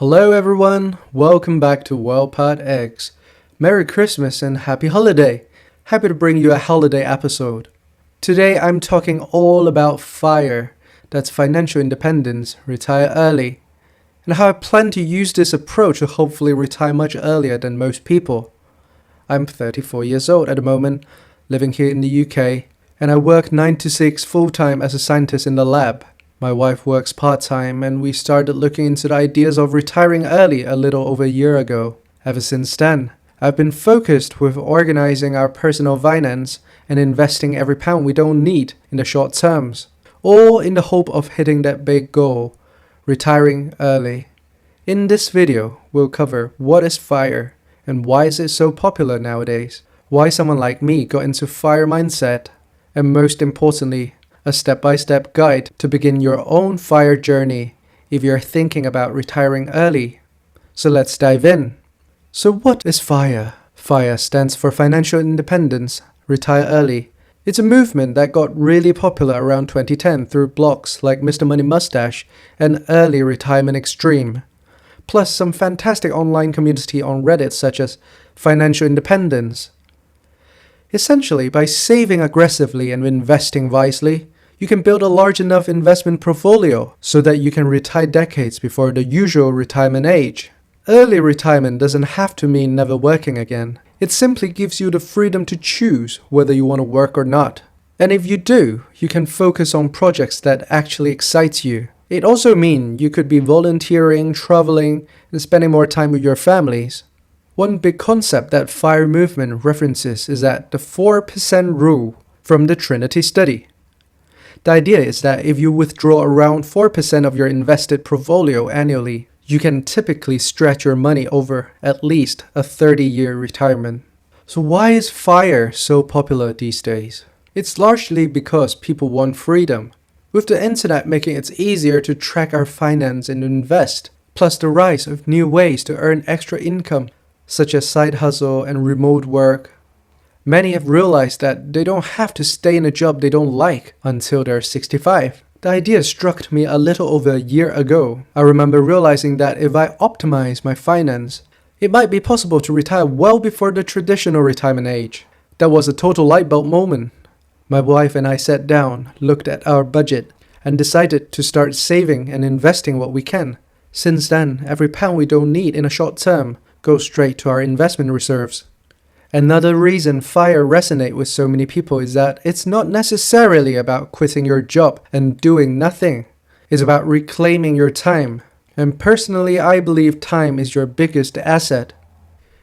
Hello everyone, welcome back to Wellpad X. Merry Christmas and Happy Holiday! Happy to bring you a holiday episode. Today I'm talking all about FIRE, that's financial independence, retire early, and how I plan to use this approach to hopefully retire much earlier than most people. I'm 34 years old at the moment, living here in the UK, and I work 9 to 6 full-time as a scientist in the lab. My wife works part-time and we started looking into the ideas of retiring early a little over a year ago. Ever since then, I've been focused with organizing our personal finance and investing every pound we don't need in the short terms, all in the hope of hitting that big goal, retiring early. In this video, we'll cover what is FIRE and why is it so popular nowadays, why someone like me got into FIRE mindset, and most importantly, a step-by-step guide to begin your own FIRE journey if you're thinking about retiring early. So let's dive in. So what is FIRE? FIRE stands for Financial Independence, Retire Early. It's a movement that got really popular around 2010 through blogs like Mr. Money Mustache and Early Retirement Extreme, plus some fantastic online community on Reddit such as Financial Independence. Essentially, by saving aggressively and investing wisely, you can build a large enough investment portfolio so that you can retire decades before the usual retirement age. Early retirement doesn't have to mean never working again. It simply gives you the freedom to choose whether you want to work or not. And if you do, you can focus on projects that actually excite you. It also means you could be volunteering, traveling, and spending more time with your families. One big concept that FIRE movement references is that the 4% rule from the Trinity study. The idea is that if you withdraw around 4% of your invested portfolio annually, you can typically stretch your money over at least a 30-year retirement. So why is FIRE so popular these days? It's largely because people want freedom. With the internet making it easier to track our finance and invest, plus the rise of new ways to earn extra income, such as side hustle and remote work, many have realized that they don't have to stay in a job they don't like until they're 65. The idea struck me a little over a year ago. I remember realizing that if I optimize my finance, it might be possible to retire well before the traditional retirement age. That was a total light bulb moment. My wife and I sat down, looked at our budget, and decided to start saving and investing what we can. Since then, every pound we don't need in a short term goes straight to our investment reserves. Another reason FIRE resonates with so many people is that it's not necessarily about quitting your job and doing nothing. It's about reclaiming your time. And personally, I believe time is your biggest asset.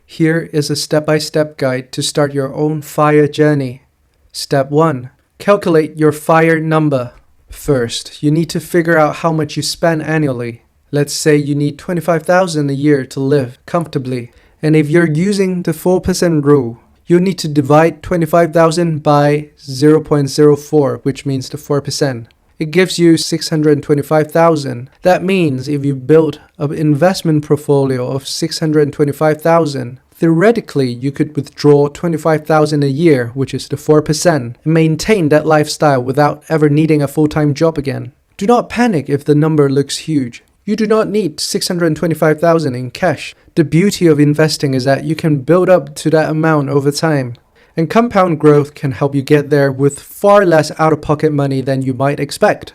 Here is a step-by-step guide to start your own FIRE journey. Step 1. Calculate your FIRE number. First, you need to figure out how much you spend annually. Let's say you need $25,000 a year to live comfortably. And if you're using the 4% rule, you need to divide 25,000 by 0.04, which means the 4%. It gives you 625,000. That means if you build an investment portfolio of 625,000, theoretically you could withdraw 25,000 a year, which is the 4%, and maintain that lifestyle without ever needing a full-time job again. Do not panic if the number looks huge. You do not need 625,000 in cash. The beauty of investing is that you can build up to that amount over time. And compound growth can help you get there with far less out-of-pocket money than you might expect.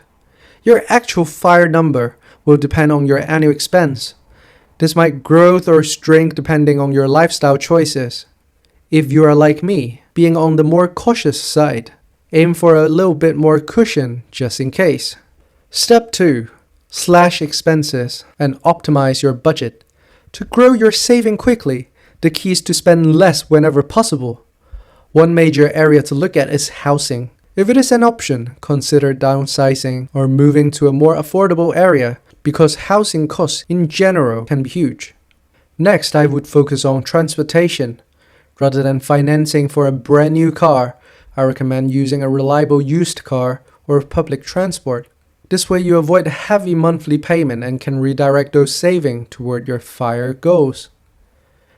Your actual FIRE number will depend on your annual expense. This might grow or shrink depending on your lifestyle choices. If you are like me, being on the more cautious side, aim for a little bit more cushion just in case. Step 2. Slash expenses and optimize your budget. To grow your saving quickly, the key is to spend less whenever possible. One major area to look at is housing. If it is an option, consider downsizing or moving to a more affordable area because housing costs in general can be huge. Next, I would focus on transportation. Rather than financing for a brand new car, I recommend using a reliable used car or public transport. This way you avoid a heavy monthly payment and can redirect those savings toward your FIRE goals.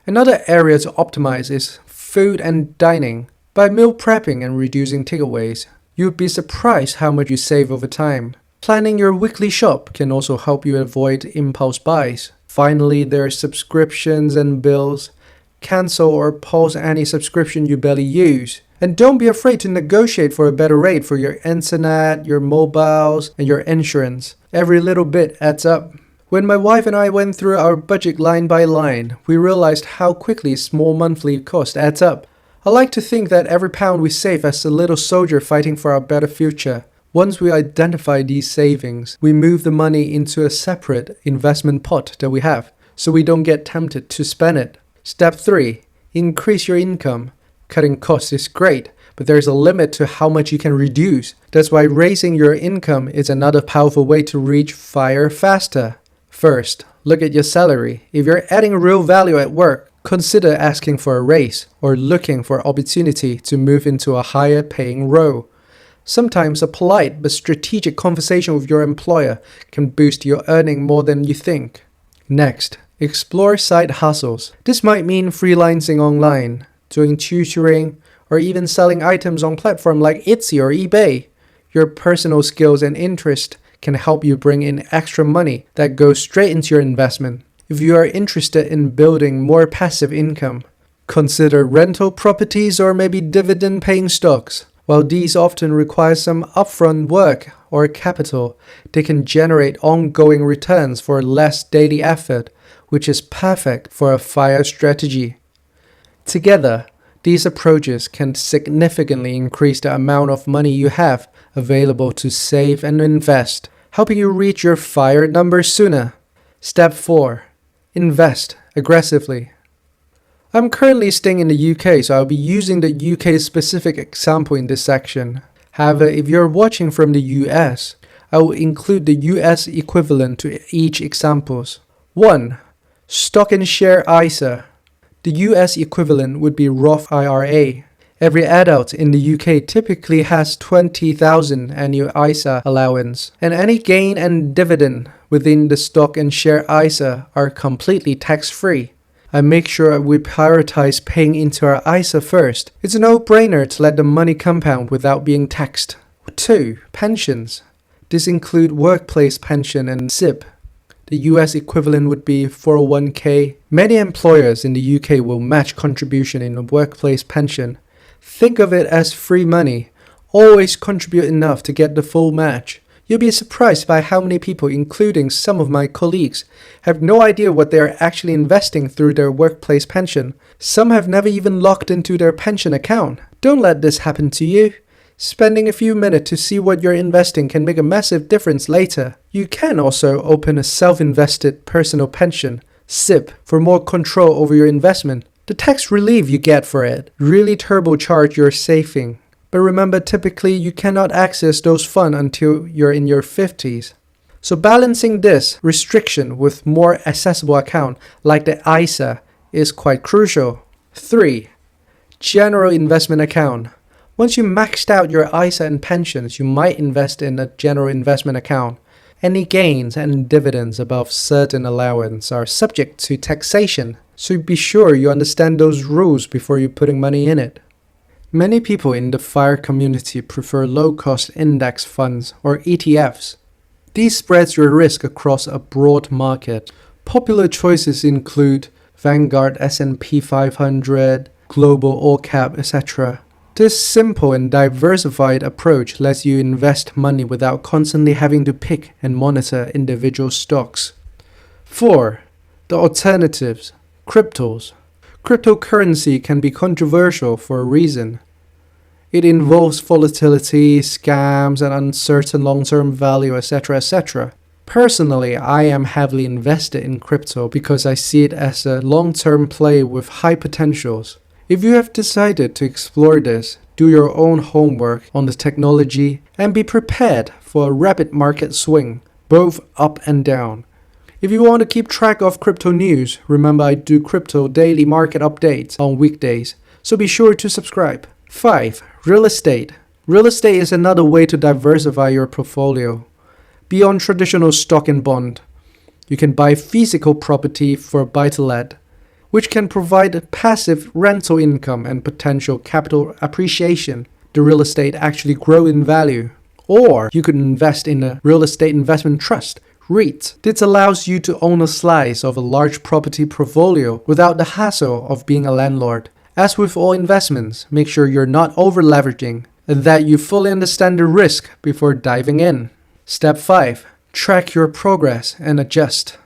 Another area to optimize is food and dining. By meal prepping and reducing takeaways, you'd be surprised how much you save over time. Planning your weekly shop can also help you avoid impulse buys. Finally, there are subscriptions and bills. Cancel or pause any subscription you barely use. And don't be afraid to negotiate for a better rate for your internet, your mobiles, and your insurance. Every little bit adds up. When my wife and I went through our budget line by line, we realized how quickly small monthly cost adds up. I like to think that every pound we save as a little soldier fighting for our better future. Once we identify these savings, we move the money into a separate investment pot that we have, so we don't get tempted to spend it. Step 3. Increase your income. Cutting costs is great, but there's a limit to how much you can reduce. That's why raising your income is another powerful way to reach FIRE faster. First, look at your salary. If you're adding real value at work, consider asking for a raise or looking for opportunity to move into a higher paying role. Sometimes a polite but strategic conversation with your employer can boost your earning more than you think. Next, explore side hustles. This might mean freelancing online, doing tutoring, or even selling items on platforms like Etsy or eBay. Your personal skills and interest can help you bring in extra money that goes straight into your investment. If you are interested in building more passive income, consider rental properties or maybe dividend-paying stocks. While these often require some upfront work or capital, they can generate ongoing returns for less daily effort, which is perfect for a FIRE strategy. Together, these approaches can significantly increase the amount of money you have available to save and invest, helping you reach your FIRE numbers sooner. Step 4. Invest aggressively. I'm currently staying in the UK, so I'll be using the UK specific example in this section. However, if you're watching from the US, I will include the US equivalent to each examples. 1. Stock and share ISA. The US equivalent would be Roth IRA. Every adult in the UK typically has 20,000 annual ISA allowance, and any gain and dividend within the stock and share ISA are completely tax-free. I make sure we prioritize paying into our ISA first. It's a no-brainer to let the money compound without being taxed. 2. Pensions. This include workplace pension and SIP. The US equivalent would be 401k. Many employers in the UK will match contribution in a workplace pension. Think of it as free money. Always contribute enough to get the full match. You'll be surprised by how many people, including some of my colleagues, have no idea what they are actually investing through their workplace pension. Some have never even logged into their pension account. Don't let this happen to you. Spending a few minutes to see what you're investing can make a massive difference later. You can also open a self-invested personal pension, SIP, for more control over your investment. The tax relief you get for it really turbocharge your saving. But remember, typically you cannot access those funds until you're in your 50s. So balancing this restriction with more accessible account like the ISA is quite crucial. 3. General investment account. Once you maxed out your ISA and pensions, you might invest in a general investment account. Any gains and dividends above certain allowance are subject to taxation, so be sure you understand those rules before you're putting money in it. Many people in the FIRE community prefer low-cost index funds or ETFs. These spreads your risk across a broad market. Popular choices include Vanguard S&P 500, Global All Cap, etc. This simple and diversified approach lets you invest money without constantly having to pick and monitor individual stocks. 4. The alternatives. Cryptos. Cryptocurrency can be controversial for a reason. It involves volatility, scams, and uncertain long-term value, etc., etc. Personally, I am heavily invested in crypto because I see it as a long-term play with high potentials. If you have decided to explore this, do your own homework on the technology and be prepared for a rapid market swing, both up and down. If you want to keep track of crypto news, remember I do crypto daily market updates on weekdays, so be sure to subscribe. 5. Real estate. Real estate is another way to diversify your portfolio. Beyond traditional stock and bond, you can buy physical property for buy-to-let, which can provide passive rental income and potential capital appreciation. The real estate actually grow in value. Or you could invest in a real estate investment trust, REIT. This allows you to own a slice of a large property portfolio without the hassle of being a landlord. As with all investments, make sure you're not over-leveraging and that you fully understand the risk before diving in. Step 5. Track your progress and adjust.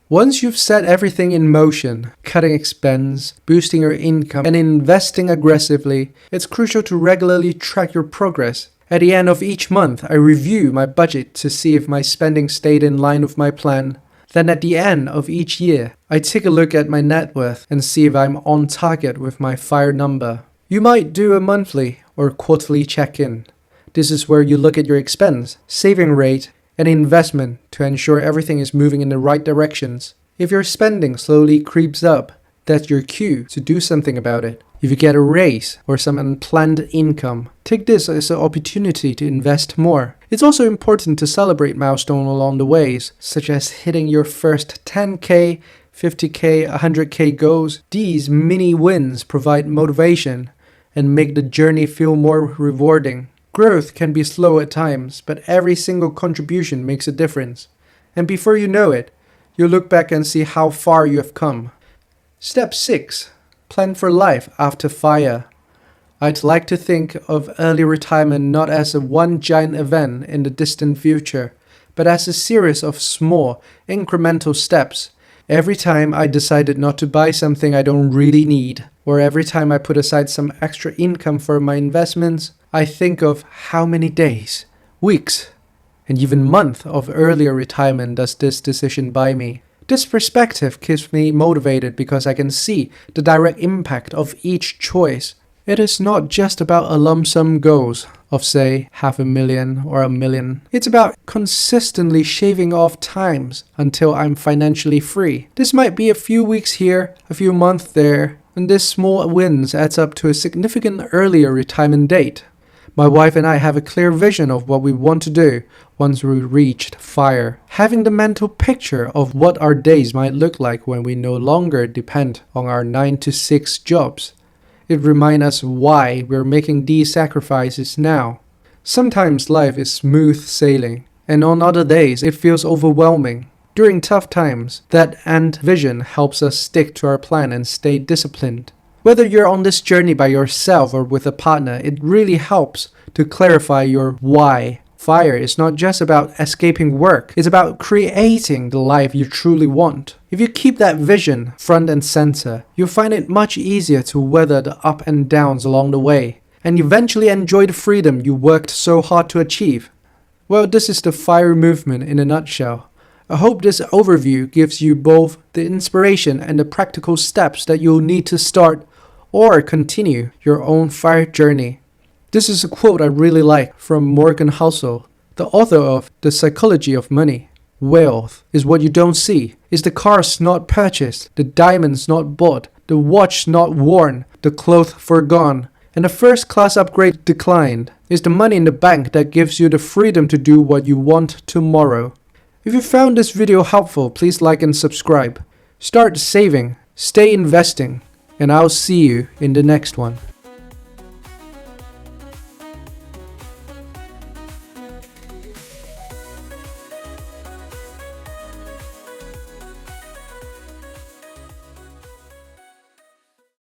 Once you've set everything in motion, cutting expense, boosting your income, and investing aggressively, it's crucial to regularly track your progress. At the end of each month, I review my budget to see if my spending stayed in line with my plan. Then at the end of each year, I take a look at my net worth and see if I'm on target with my F.I.R.E number. You might do a monthly or quarterly check-in. This is where you look at your expense, saving rate, and investment to ensure everything is moving in the right directions. If your spending slowly creeps up, that's your cue to do something about it. If you get a raise or some unplanned income, take this as an opportunity to invest more. It's also important to celebrate milestones along the ways, such as hitting your first 10K, 50K, 100K goals. These mini wins provide motivation and make the journey feel more rewarding. Growth can be slow at times, but every single contribution makes a difference. And before you know it, you'll look back and see how far you have come. Step 6. Plan for life after FIRE. I'd like to think of early retirement not as a one giant event in the distant future, but as a series of small, incremental steps. Every time I decided not to buy something I don't really need, or every time I put aside some extra income for my investments, I think of how many days, weeks, and even months of earlier retirement does this decision buy me. This perspective keeps me motivated because I can see the direct impact of each choice. It is not just about a lump sum goals of say $500,000 or $1 million. It's about consistently shaving off times until I'm financially free. This might be a few weeks here, a few months there, and this small wins adds up to a significant earlier retirement date. My wife and I have a clear vision of what we want to do once we reached FIRE. Having the mental picture of what our days might look like when we no longer depend on our 9-to-6 jobs. It reminds us why we're making these sacrifices now. Sometimes life is smooth sailing, and on other days it feels overwhelming. During tough times, that end vision helps us stick to our plan and stay disciplined. Whether you're on this journey by yourself or with a partner, it really helps to clarify your why. FIRE is not just about escaping work, it's about creating the life you truly want. If you keep that vision front and center, you'll find it much easier to weather the ups and downs along the way, and eventually enjoy the freedom you worked so hard to achieve. Well, this is the FIRE movement in a nutshell. I hope this overview gives you both the inspiration and the practical steps that you'll need to start or continue your own FIRE journey. This is a quote I really like from Morgan Housel, the author of The Psychology of Money. Wealth is what you don't see. It's the cars not purchased, the diamonds not bought, the watch not worn, the clothes forgone, and the first class upgrade declined. It's the money in the bank that gives you the freedom to do what you want tomorrow. If you found this video helpful, please like and subscribe. Start saving, stay investing, and I'll see you in the next one.